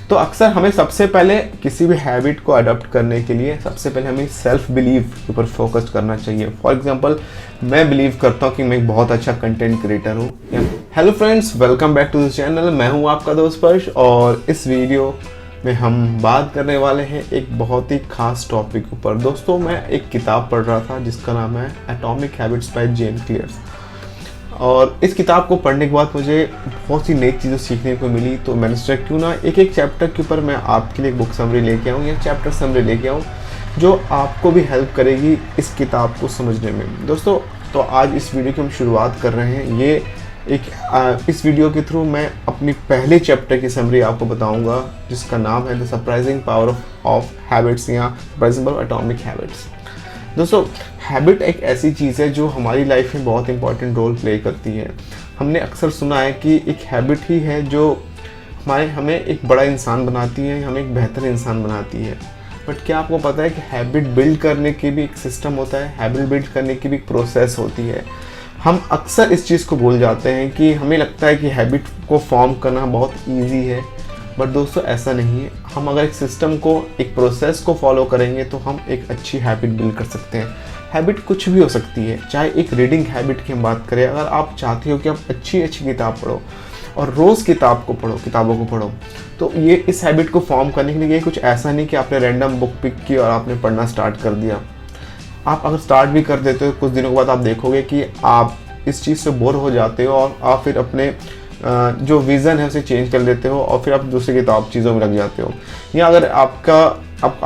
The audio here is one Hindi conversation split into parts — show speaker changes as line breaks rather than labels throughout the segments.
तो अक्सर हमें सबसे पहले किसी भी हैबिट को अडॉप्ट करने के लिए सबसे पहले हमें सेल्फ बिलीव के ऊपर फोकस करना चाहिए। फॉर एग्जांपल, मैं बिलीव करता हूँ कि मैं एक बहुत अच्छा कंटेंट क्रिएटर हूँ। Hello friends, welcome back to the channel. मैं हूँ आपका दोस्त स्पर्श और इस वीडियो में हम बात करने वाले हैं एक बहुत ही खास टॉपिक ऊपर। दोस्तों, मैं एक किताब पढ़ रहा था जिसका नाम है atomic habits by James clear, और इस किताब को पढ़ने के बाद मुझे बहुत सी नई चीज़ें सीखने को मिली। तो मैंने सोचा क्यों ना एक एक चैप्टर के ऊपर मैं आपके लिए एक बुक समरी लेके आऊँ या चैप्टर समरी लेके आऊँ जो आपको भी हेल्प करेगी इस किताब को समझने में। दोस्तों, तो आज इस वीडियो की हम शुरुआत कर रहे हैं। ये इस वीडियो के थ्रू मैं अपनी पहले चैप्टर की समरी आपको बताऊंगा जिसका नाम है the surprising power of habits या सरप्राइजिंग पावर एटॉमिक हैबिट्स। दोस्तों, हैबिट एक ऐसी चीज़ है जो हमारी लाइफ में बहुत इंपॉर्टेंट रोल प्ले करती है। हमने अक्सर सुना है कि एक हैबिट ही है जो हमें एक बड़ा इंसान बनाती है, हमें एक बेहतर इंसान बनाती है। बट क्या आपको पता है कि हैबिट बिल्ड करने की भी एक सिस्टम होता है, हैबिट बिल्ड करने की भी एक प्रोसेस होती है। हम अक्सर इस चीज़ को भूल जाते हैं कि हमें लगता है कि हैबिट को फॉर्म करना बहुत ईजी है, बट दोस्तों ऐसा नहीं है। हम अगर एक सिस्टम को, एक प्रोसेस को फॉलो करेंगे तो हम एक अच्छी हैबिट बिल्ड कर सकते हैं। हैबिट कुछ भी हो सकती है, चाहे एक रीडिंग हैबिट की हम बात करें। अगर आप चाहते हो कि आप अच्छी किताब पढ़ो और रोज़ किताबों को पढ़ो, तो ये इस हैबिट को फॉर्म करने के लिए ये कुछ ऐसा नहीं कि आपने रैंडम बुक पिक की और आपने पढ़ना स्टार्ट कर दिया। आप अगर स्टार्ट भी कर देते हो, कुछ दिनों के बाद आप देखोगे कि आप इस चीज़ से बोर हो जाते हो और आप फिर अपने जो विज़न है उसे चेंज कर लेते हो और फिर आप दूसरी चीज़ों में लग जाते हो। या अगर आप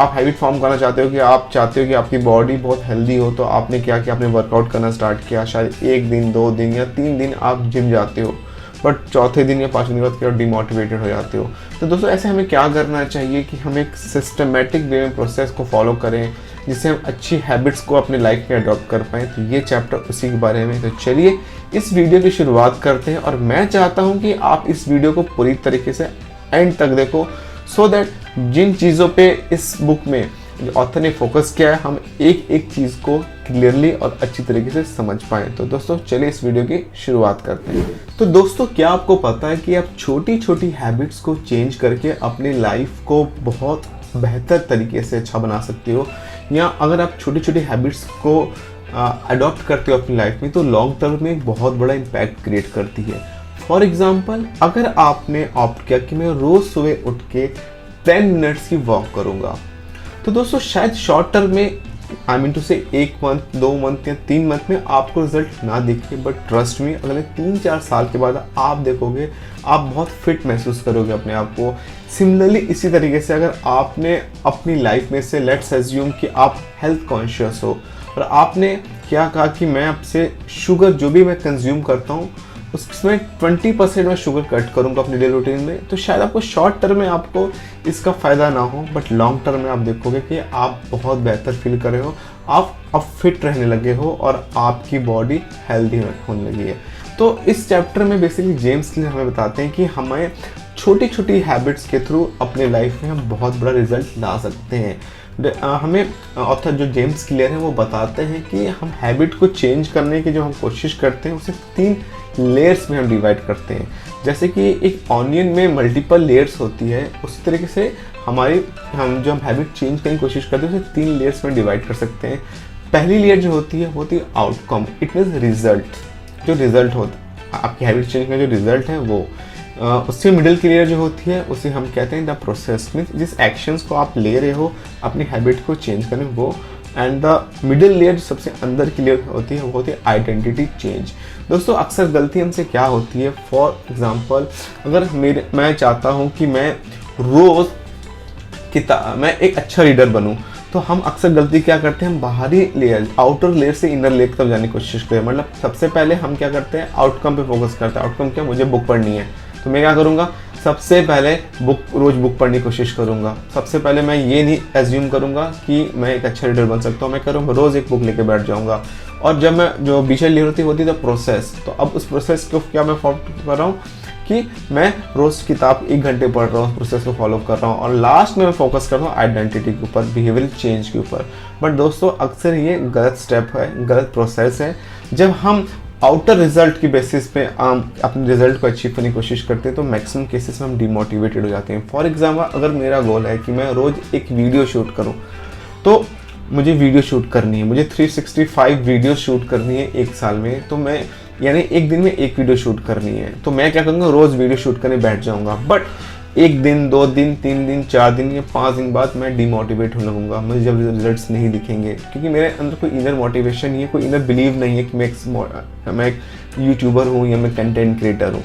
हैबिट फॉर्म करना चाहते हो कि आप चाहते हो कि आपकी बॉडी बहुत हेल्दी हो, तो आपने क्या किया, आपने वर्कआउट करना स्टार्ट किया। शायद 1 दिन 2 दिन या 3 दिन आप जिम जाते हो, बट चौथे दिन या 5वें दिन बाद फिर डिमोटिवेटेड हो जाते हो। तो दोस्तों, ऐसे हमें क्या करना चाहिए कि हम एक सिस्टमेटिक वे में प्रोसेस को फॉलो करें जिससे हम अच्छी हैबिट्स को अपने लाइफ में अडॉप्ट कर पाएँ। तो ये चैप्टर उसी के बारे में। तो चलिए इस वीडियो की शुरुआत करते हैं, और मैं चाहता हूँ कि आप इस वीडियो को पूरी तरीके से एंड तक देखो, सो दैट जिन चीज़ों पे इस बुक में ऑथर ने फोकस किया है हम एक एक चीज़ को क्लियरली और अच्छी तरीके से समझ पाएँ। तो दोस्तों, चलिए इस वीडियो की शुरुआत करते हैं। तो दोस्तों, क्या आपको पता है कि आप छोटी छोटी हैबिट्स को चेंज करके अपनी लाइफ को बहुत बेहतर तरीके से अच्छा बना सकते हो, या अगर आप छोटी छोटी हैबिट्स को अडॉप्ट करते हो अपनी लाइफ में तो लॉन्ग टर्म में एक बहुत बड़ा इम्पैक्ट क्रिएट करती है। फॉर एग्जाम्पल, अगर आपने ऑप्ट किया कि मैं रोज़ सुबह उठ के 10 मिनट्स की वॉक करूँगा, तो दोस्तों शायद शॉर्ट टर्म में, आई मीन टू से 1 मंथ 2 मंथ या 3 मंथ में आपको रिजल्ट ना दिखे, बट ट्रस्ट मी, अगले 3-4 साल के बाद आप देखोगे आप बहुत फिट महसूस करोगे अपने आप को। सिमिलरली इसी तरीके से अगर आपने अपनी लाइफ में से, लेट्स अज्यूम कि आप हेल्थ कॉन्शियस हो और आपने क्या कहा कि मैं आपसे शुगर जो भी मैं कंज्यूम करता हूँ उसमें 20% मैं शुगर कट करूँगा अपने डेली रूटीन में, तो शायद आपको शॉर्ट टर्म में आपको इसका फ़ायदा ना हो, बट लॉन्ग टर्म में आप देखोगे कि आप बहुत बेहतर फील कर रहे हो, आप अब फिट रहने लगे हो और आपकी बॉडी हेल्दी होने लगी है। तो इस चैप्टर में बेसिकली जेम्स क्लियर हमें बताते हैं कि हमें छोटी छोटी हैबिट्स के थ्रू अपने लाइफ में हम बहुत बड़ा रिजल्ट ला सकते हैं। हमें ऑथर जो जेम्स क्लियर हैं वो बताते हैं कि हम हैबिट को चेंज करने की जो हम कोशिश करते हैं उसे 3 लेयर्स में हम डिवाइड करते हैं। जैसे कि एक ऑनियन में मल्टीपल लेयर्स होती है, उसी तरीके से हम जो हैबिट चेंज करने की कोशिश करते हैं उसे 3 लेयर्स में डिवाइड कर सकते हैं। पहली लेयर जो होती है आउटकम, इट मीन्स रिजल्ट। जो रिजल्ट होता है आपकी हैबिट चेंज का, जो रिजल्ट है वो। उससे मिडिल की लेयर जो होती है उसे हम कहते हैं द प्रोसेस, मीन्स जिस एक्शंस को आप ले रहे हो अपनी हैबिट को चेंज करने वो। एंड द मिडिल लेयर जो सबसे अंदर की लेयर होती है वो होती है आइडेंटिटी चेंज। दोस्तों, अक्सर गलती हमसे क्या होती है, फॉर एग्जांपल अगर मैं चाहता हूँ कि मैं रोज़ मैं एक अच्छा रीडर बनूँ, तो हम अक्सर गलती क्या करते हैं, हम बाहरी लेयर, आउटर लेयर से इनर लेयर तक जाने की कोशिश करते हैं। मतलब सबसे पहले हम क्या करते हैं, आउटकम पे फोकस करते हैं। आउटकम क्या, मुझे बुक पढ़नी है, तो मैं क्या करूँगा, सबसे पहले रोज़ बुक पढ़ने की कोशिश करूँगा। सबसे पहले मैं ये नहीं एज्यूम करूँगा कि मैं एक अच्छा रीडर बन सकता हूँ, मैं करूँगा रोज़ एक बुक लेके बैठ जाऊँगा। और जब मैं जो बीच लेयर होती है प्रोसेस, तो अब उस प्रोसेस को क्या मैं फॉलो कर रहा हूँ कि मैं रोज़ किताब 1 घंटे पढ़ रहा हूँ, प्रोसेस को फॉलो कर रहा हूँ, और लास्ट में मैं फोकस कर रहा हूँ आइडेंटिटी के ऊपर, बिहेवियरल चेंज के ऊपर। बट दोस्तों, अक्सर ये गलत स्टेप है, गलत प्रोसेस है। जब हम आउटर रिजल्ट की बेसिस पे हम अपने रिजल्ट को अचीव करने की कोशिश करते हैं तो मैक्सिमम केसेस में हम डिमोटिवेटेड हो जाते हैं। फॉर एग्जाम्पल अगर मेरा गोल है कि मैं रोज़ एक वीडियो शूट करूं, तो मुझे वीडियो शूट करनी है, मुझे 365 वीडियो शूट करनी है एक साल में, तो मैं यानी एक दिन में एक वीडियो शूट करनी है, तो मैं क्या करूँगा, रोज़ वीडियो शूट करने बैठ जाऊँगा। बट एक दिन, 2 दिन, 3 दिन, 4 दिन या 5 दिन बाद मैं डिमोटिवेट होने लगूंगा, मुझे जब रिजल्ट्स नहीं दिखेंगे, क्योंकि मेरे अंदर कोई इनर मोटिवेशन नहीं है, कोई इनर बिलीव नहीं है कि मैं एक यूट्यूबर हूँ या मैं कंटेंट क्रिएटर हूँ।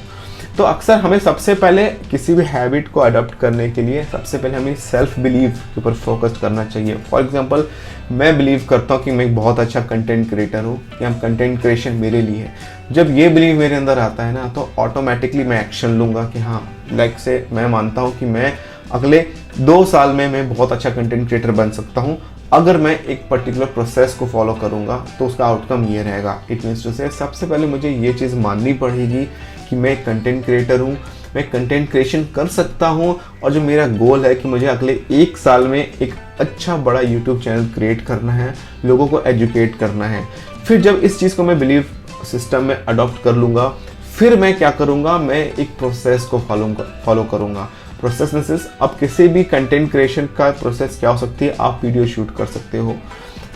तो अक्सर हमें सबसे पहले किसी भी हैबिट को अडॉप्ट करने के लिए सबसे पहले हमें सेल्फ बिलीव के ऊपर फोकस करना चाहिए। फॉर एग्जांपल मैं बिलीव करता हूँ कि मैं एक बहुत अच्छा कंटेंट क्रिएटर हूँ या कंटेंट क्रिएशन मेरे लिए है। जब ये बिलीव मेरे अंदर आता है ना, तो ऑटोमेटिकली मैं एक्शन लूँगा कि हाँ, लाइक से मैं मानता हूँ कि मैं अगले 2 साल में मैं बहुत अच्छा कंटेंट क्रिएटर बन सकता हूँ। अगर मैं एक पर्टिकुलर प्रोसेस को फॉलो करूँगा तो उसका आउटकम ये रहेगा। इट मीन्स टू से सबसे पहले मुझे ये चीज़ माननी पड़ेगी कि मैं एक कंटेंट क्रिएटर हूँ, मैं कंटेंट क्रिएशन कर सकता हूँ, और जो मेरा गोल है कि मुझे अगले 1 साल में एक अच्छा बड़ा यूट्यूब चैनल क्रिएट करना है, लोगों को एजुकेट करना है। फिर जब इस चीज़ को मैं बिलीव सिस्टम में अडॉप्ट कर लूँगा, फिर मैं क्या करूँगा, मैं एक प्रोसेस को फॉलो करूँगा। प्रोसेस मींस अब किसी भी कंटेंट क्रिएशन का प्रोसेस क्या हो सकती है, आप वीडियो शूट कर सकते हो,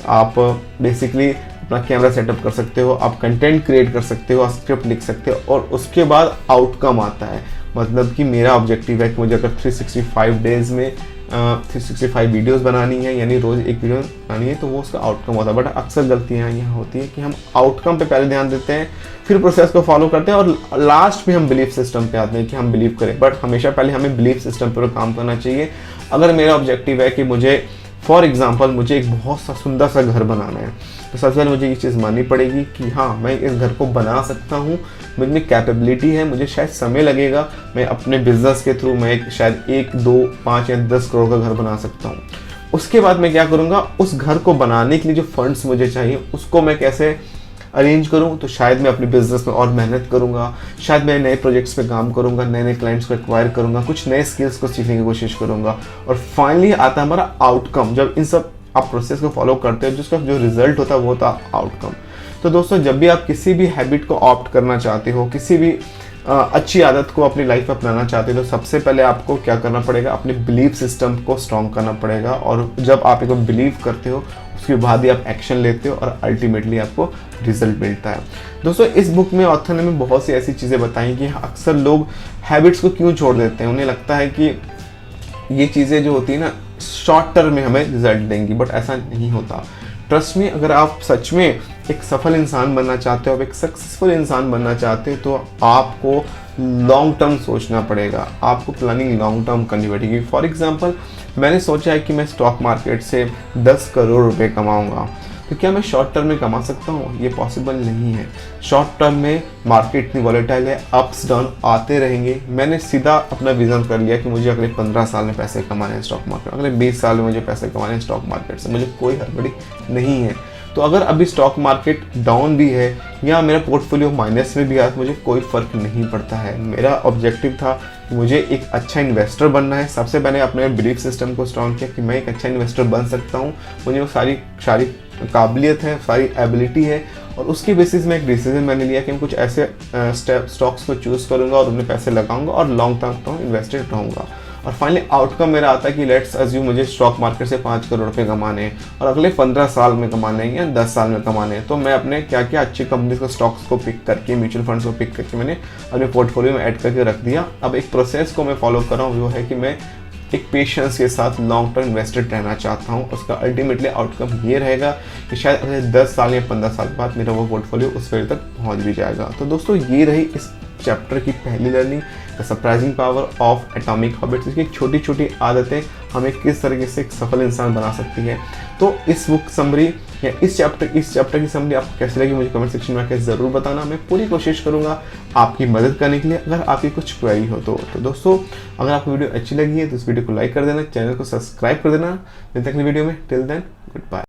आप बेसिकली अपना कैमरा सेटअप कर सकते हो, आप कंटेंट क्रिएट कर सकते हो, स्क्रिप्ट लिख सकते हो, और उसके बाद आउटकम आता है। मतलब कि मेरा ऑब्जेक्टिव है कि मुझे अगर 365 डेज में 365 वीडियोस बनानी है, यानी रोज़ एक वीडियो बनानी है, तो वो उसका आउटकम होता है। बट अक्सर गलतियाँ यहाँ होती है कि हम आउटकम पे पहले ध्यान देते हैं, फिर प्रोसेस को फॉलो करते हैं, और लास्ट में हम बिलीफ सिस्टम पे आते हैं कि हम बिलीव करें। बट हमेशा पहले हमें बिलीफ सिस्टम पर काम करना चाहिए। अगर मेरा ऑब्जेक्टिव है कि मुझे फॉर एग्जाम्पल मुझे एक बहुत सा सुंदर सा घर बनाना है, तो सबसे पहले मुझे ये चीज़ माननी पड़ेगी कि हाँ, मैं इस घर को बना सकता हूँ, मुझ में कैपेबिलिटी है, मुझे शायद समय लगेगा, मैं अपने बिजनेस के थ्रू मैं शायद 1, 2, 5 या 10 करोड़ का घर बना सकता हूँ। उसके बाद मैं क्या करूँगा, उस घर को बनाने के लिए जो फंड्स मुझे चाहिए उसको मैं कैसे अरेंज करूँ, तो शायद मैं अपने बिजनेस में और मेहनत करूँगा, शायद मैं नए प्रोजेक्ट्स पे काम करूँगा, नए नए क्लाइंट्स को एक्वायर करूँगा, कुछ नए स्किल्स को सीखने की कोशिश करूँगा, और फाइनली आता है हमारा आउटकम। जब इन सब आप प्रोसेस को फॉलो करते हो, जिसका जो रिजल्ट होता है वो होता है आउटकम। तो दोस्तों, जब भी आप किसी भी हैबिट को ऑप्ट करना चाहते हो, किसी भी अच्छी आदत को अपनी लाइफ में अपनाना चाहते हो, तो सबसे पहले आपको क्या करना पड़ेगा, अपने बिलीफ सिस्टम को स्ट्रॉन्ग करना पड़ेगा। और जब आप इसको बिलीव करते हो, उसके बाद ही आप एक्शन लेते हो, और अल्टीमेटली आपको रिजल्ट मिलता है। दोस्तों, इस बुक में ऑथर ने बहुत सी ऐसी चीज़ें बताई कि अक्सर लोग हैबिट्स को क्यों छोड़ देते हैं। उन्हें लगता है कि ये चीज़ें जो होती है ना, शॉर्ट टर्म में हमें रिजल्ट देंगी, बट ऐसा नहीं होता। ट्रस्ट में, अगर आप सच में एक सफल इंसान बनना चाहते हो, आप एक सक्सेसफुल इंसान बनना चाहते हो, तो आपको लॉन्ग टर्म सोचना पड़ेगा, आपको प्लानिंग लॉन्ग टर्म करनी पड़ेगी। फॉर एग्जांपल, मैंने सोचा है कि मैं स्टॉक मार्केट से 10 करोड़ रुपए कमाऊंगा, तो क्या मैं शॉर्ट टर्म में कमा सकता हूँ? ये पॉसिबल नहीं है। शॉर्ट टर्म में मार्केट इतनी वॉलेटाइल है, अप्स डाउन आते रहेंगे। मैंने सीधा अपना विजन कर लिया कि मुझे अगले 15 साल में पैसे कमाने हैं स्टॉक मार्केट, अगले 20 साल में मुझे पैसे कमाने हैं स्टॉक मार्केट से, मुझे कोई हड़बड़ी नहीं है। तो अगर अभी स्टॉक मार्केट डाउन भी है या मेरा पोर्टफोलियो माइनस में भी है, तो मुझे कोई फ़र्क नहीं पड़ता है। मेरा ऑब्जेक्टिव था कि मुझे एक अच्छा इन्वेस्टर बनना है। सबसे पहले अपने बिलीफ सिस्टम को स्ट्रॉन्ग किया कि मैं एक अच्छा इन्वेस्टर बन सकता हूँ, मुझे वो सारी काबिलियत है, सारी एबिलिटी है, और उसके बेसिस में एक डिसीजन मैंने लिया कि मैं कुछ ऐसे स्टॉक्स को चूज़ करूँगा और उन्हें पैसे लगाऊंगा और लॉन्ग टर्म इन्वेस्टेड रहूँगा। और फाइनली आउटकम मेरा आता है कि लेट्स अज्यूम मुझे स्टॉक मार्केट से 5 करोड़ रुपए कमाने हैं और अगले 15 साल में कमाने हैं या 10 साल में कमाने हैं, तो मैं अपने क्या क्या अच्छी कंपनीज को स्टॉक्स को पिक करके, म्यूचुअल फंड्स को पिक करके मैंने अपने पोर्टफोलियो में ऐड करके रख दिया। अब एक प्रोसेस को मैं फॉलो कर रहा हूँ, वो है कि मैं एक पेशेंस के साथ लॉन्ग टर्म इन्वेस्टेड रहना चाहता हूँ। उसका अल्टीमेटली आउटकम ये रहेगा कि शायद अगले 10 साल या 15 साल बाद मेरा वो पोर्टफोलियो उस लेवल तक पहुँच भी जाएगा। तो दोस्तों, ये रही इस चैप्टर की पहली learning, the surprising power of atomic habits. इसकी छोटी छोटी आदतें हमें किस तरीके से एक सफल इंसान बना सकती है। तो इस बुक समरी या इस चैप्टर की समरी आपको कैसी लगी, मुझे कमेंट सेक्शन में आकर ज़रूर बताना। मैं पूरी कोशिश करूंगा आपकी मदद करने के लिए, अगर आपकी कुछ क्वेरी हो तो दोस्तों, अगर आपको वीडियो अच्छी लगी है तो इस वीडियो को लाइक कर देना, चैनल को सब्सक्राइब कर देना। मिलते हैं अगली वीडियो में, टिल देन गुड बाय।